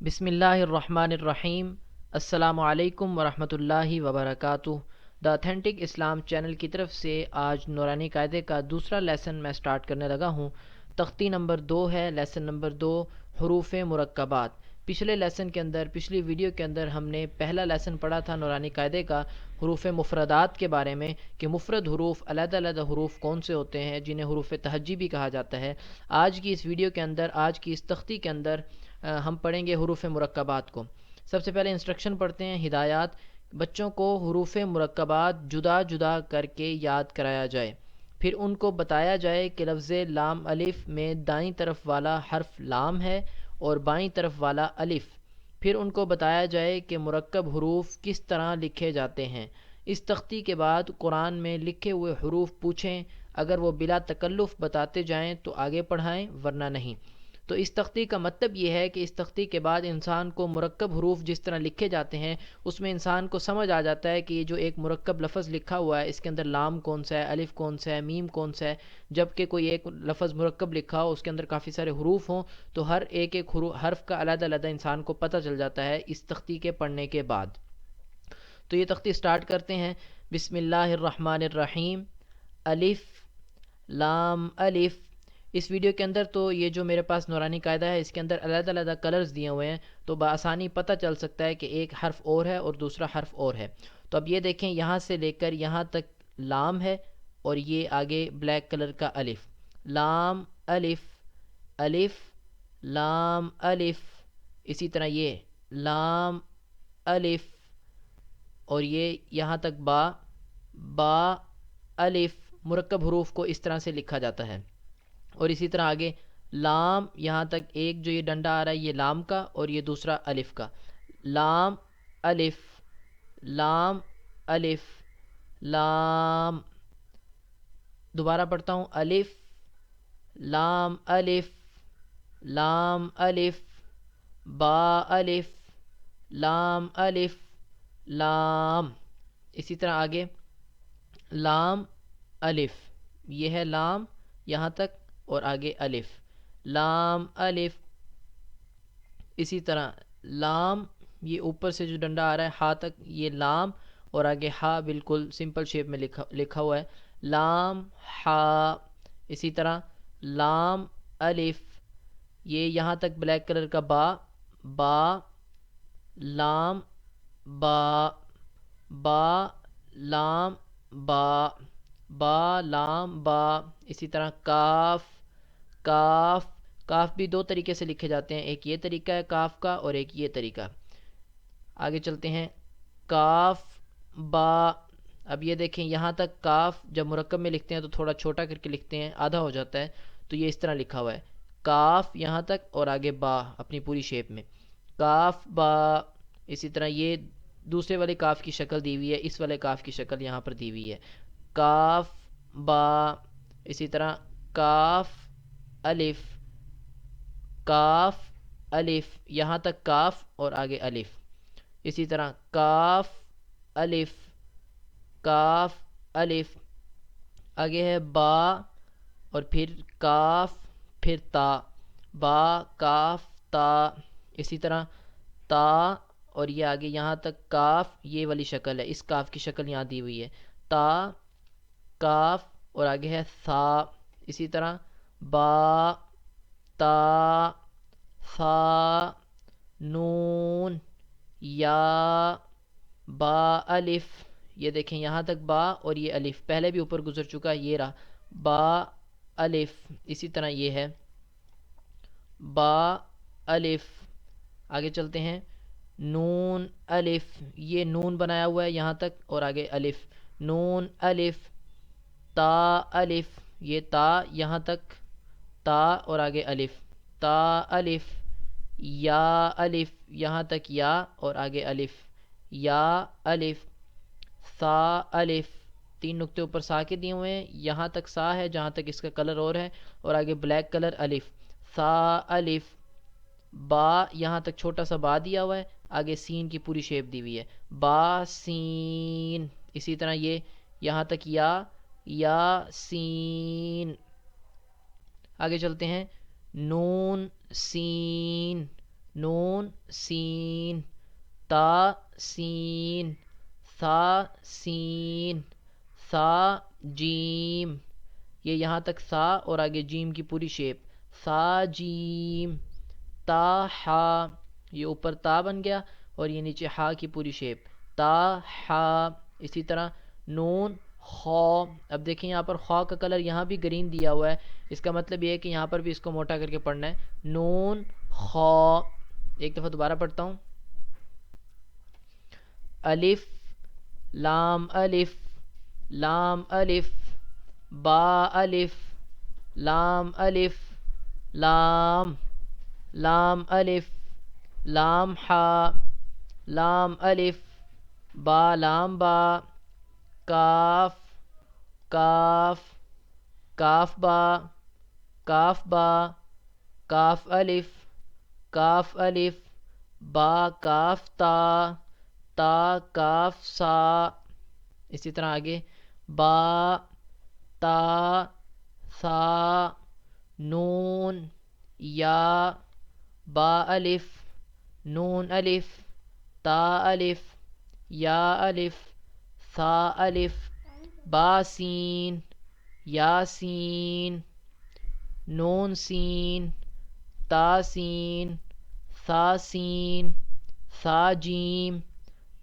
بسم اللہ الرحمن الرحیم۔ السلام علیکم ورحمۃ اللہ وبرکاتہ۔ دا اتھینٹک اسلام چینل کی طرف سے آج نورانی قاعدے کا دوسرا لیسن میں سٹارٹ کرنے لگا ہوں۔ تختی نمبر 2 ہے، لیسن نمبر 2، حروف مرکبات۔ پچھلی ویڈیو کے اندر ہم نے پہلا لیسن پڑھا تھا نورانی قاعدے کا حروف مفردات کے بارے میں، کہ مفرد حروف، علیحدہ علیحدہ حروف کون سے ہوتے ہیں جنہیں حروف تہجی بھی کہا جاتا ہے۔ آج کی اس ویڈیو کے اندر، آج کی اس تختی کے اندر ہم پڑھیں گے حروف مرکبات کو۔ سب سے پہلے انسٹرکشن پڑھتے ہیں، ہدایات۔ بچوں کو حروف مرکبات جدا جدا کر کے یاد کرایا جائے، پھر ان کو بتایا جائے کہ لفظ لام الف میں دائیں طرف والا حرف لام ہے اور بائیں طرف والا الف۔ پھر ان کو بتایا جائے کہ مرکب حروف کس طرح لکھے جاتے ہیں۔ اس تختی کے بعد قرآن میں لکھے ہوئے حروف پوچھیں، اگر وہ بلا تکلف بتاتے جائیں تو آگے پڑھائیں، ورنہ نہیں۔ تو اس تختی کا مطلب یہ ہے کہ اس تختی کے بعد انسان کو مرکب حروف جس طرح لکھے جاتے ہیں اس میں انسان کو سمجھ آ جاتا ہے کہ یہ جو ایک مرکب لفظ لکھا ہوا ہے اس کے اندر لام کون سا ہے، الف کون سا ہے، میم کون سا ہے۔ جبکہ کوئی ایک لفظ مرکب لکھا ہو، اس کے اندر کافی سارے حروف ہوں، تو ہر ایک حرف کا علیحدہ علیحدہ انسان کو پتہ چل جاتا ہے اس تختی کے پڑھنے کے بعد۔ تو یہ تختی سٹارٹ کرتے ہیں۔ بسم اللہ الرحمن الرحیم۔ الف لام الف۔ اس ویڈیو کے اندر تو یہ جو میرے پاس نورانی قاعدہ ہے اس کے اندر علیحدہ علیحدہ کلرز دیے ہوئے ہیں، تو بآسانی پتہ چل سکتا ہے کہ ایک حرف اور ہے اور دوسرا حرف اور ہے۔ تو اب یہ دیکھیں، یہاں سے لے کر یہاں تک لام ہے اور یہ آگے بلیک کلر کا الف۔ لام الف، الف لام الف۔ اسی طرح یہ لام الف، اور یہ یہاں تک با، با الف۔ مرکب حروف کو اس طرح سے لکھا جاتا ہے۔ اور اسی طرح آگے لام، یہاں تک ایک جو یہ ڈنڈا آ رہا ہے یہ لام کا اور یہ دوسرا الف کا۔ لام الف، لام الف، لام۔ دوبارہ پڑھتا ہوں، الف لام الف، لام الف، با الف، لام الف، لام۔ اسی طرح آگے لام الف، یہ ہے لام یہاں تک اور آگے الف، لام الف۔ اسی طرح لام، یہ اوپر سے جو ڈنڈا آ رہا ہے ہا تک یہ لام، اور آگے ہا بالکل سمپل شیپ میں لکھا ہوا ہے، لام ہا۔ اسی طرح لام الف، یہ یہاں تک بلیک کلر کا با، با لام با، با لام با، با لام با۔ اسی طرح کاف، کاف، کاف بھی دو طریقے سے لکھے جاتے ہیں، ایک یہ طریقہ ہے کاف کا اور ایک یہ طریقہ۔ آگے چلتے ہیں، کاف با۔ اب یہ دیکھیں، یہاں تک کاف جب مرکب میں لکھتے ہیں تو تھوڑا چھوٹا کر کے لکھتے ہیں، آدھا ہو جاتا ہے، تو یہ اس طرح لکھا ہوا ہے، کاف یہاں تک اور آگے با اپنی پوری شیپ میں، کاف با۔ اسی طرح یہ دوسرے والے کاف کی شکل دی ہوئی ہے، اس والے کاف کی شکل یہاں پر دی ہوئی ہے، کاف با۔ اسی طرح کاف الف، کاف الف، یہاں تک کاف اور آگے الف۔ اسی طرح کاف الف، کاف الف، آگے ہے با اور پھر کاف، پھر تا، با کاف تا۔ اسی طرح تا، اور یہ آگے یہاں تک کاف، یہ والی شکل ہے، اس کاف کی شکل یہاں دی ہوئی ہے، تا کاف، اور آگے ہے ثا۔ اسی طرح با تا ثا نون یا با الف۔ یہ دیکھیں یہاں تک با اور یہ الف پہلے بھی اوپر گزر چکا ہے، یہ رہا با الف۔ اسی طرح یہ ہے با الف۔ آگے چلتے ہیں، نون الف، یہ نون بنایا ہوا ہے یہاں تک اور آگے الف، نون الف، تا الف، یہ تا یہاں تک، تا اور آگے الف، تا الف، یا الف، یہاں تک یا اور آگے الف، یا الف، سا الف۔ تین نقطے اوپر سا کے دیے ہوئے ہیں، یہاں تک سا ہے جہاں تک اس کا کلر اور ہے، اور آگے بلیک کلر الف، سا الف، با یہاں تک چھوٹا سا با دیا ہوا ہے، آگے سین کی پوری شیپ دی ہوئی ہے، با سین۔ اسی طرح یہ یہاں تک یا سین۔ آگے چلتے ہیں، نون سین، نون سین تا سین ثا سین ثا جیم، یہ یہاں تک ثا اور آگے جیم کی پوری شیپ، ثا جیم تا ہا، یہ اوپر تا بن گیا اور یہ نیچے ہا کی پوری شیپ، تا ہا۔ اسی طرح نون خا، اب دیکھیں یہاں پر خا کا کلر یہاں بھی گرین دیا ہوا ہے، اس کا مطلب یہ ہے کہ یہاں پر بھی اس کو موٹا کر کے پڑھنا ہے، نون خا۔ ایک دفعہ دوبارہ پڑھتا ہوں، الف لام الف لام الف با الف لام الف لام لام الف لام ہا لام الف با لام با کاف کاف کاف با کاف با کاف الف با کاف تا تا کاف سا۔ اسی طرح آگے با تا ثا نون یا با الف نون الف تا الف یا الف ثا الف با سین یا سین نون سین تا سین ثا سین ثا جیم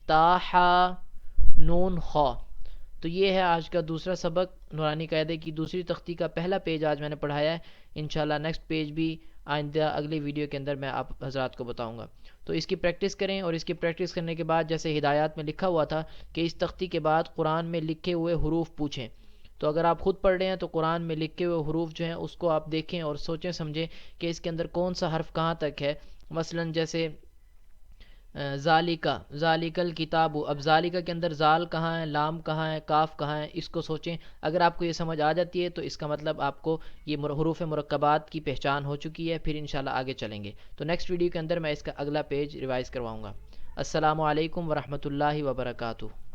تا ہا نون خا۔ تو یہ ہے آج کا دوسرا سبق، نورانی قاعدے کی دوسری تختی کا پہلا پیج آج میں نے پڑھایا ہے، انشاءاللہ نیکسٹ پیج بھی آئندہ اگلے ویڈیو کے اندر میں آپ حضرات کو بتاؤں گا۔ تو اس کی پریکٹس کریں، اور اس کی پریکٹس کرنے کے بعد جیسے ہدایات میں لکھا ہوا تھا کہ اس تختی کے بعد قرآن میں لکھے ہوئے حروف پوچھیں، تو اگر آپ خود پڑھ رہے ہیں تو قرآن میں لکھے ہوئے حروف جو ہیں اس کو آپ دیکھیں اور سوچیں سمجھیں کہ اس کے اندر کون سا حرف کہاں تک ہے، مثلا جیسے ذالکا ذالکل کتاب، اب ذالکا کے اندر زال کہاں ہے، لام کہاں ہے، کاف کہاں ہے، اس کو سوچیں۔ اگر آپ کو یہ سمجھ آ جاتی ہے تو اس کا مطلب آپ کو یہ حروف مرکبات کی پہچان ہو چکی ہے، پھر انشاءاللہ آگے چلیں گے۔ تو نیکسٹ ویڈیو کے اندر میں اس کا اگلا پیج ریوائز کرواؤں گا۔ السلام علیکم ورحمۃ اللہ وبرکاتہ۔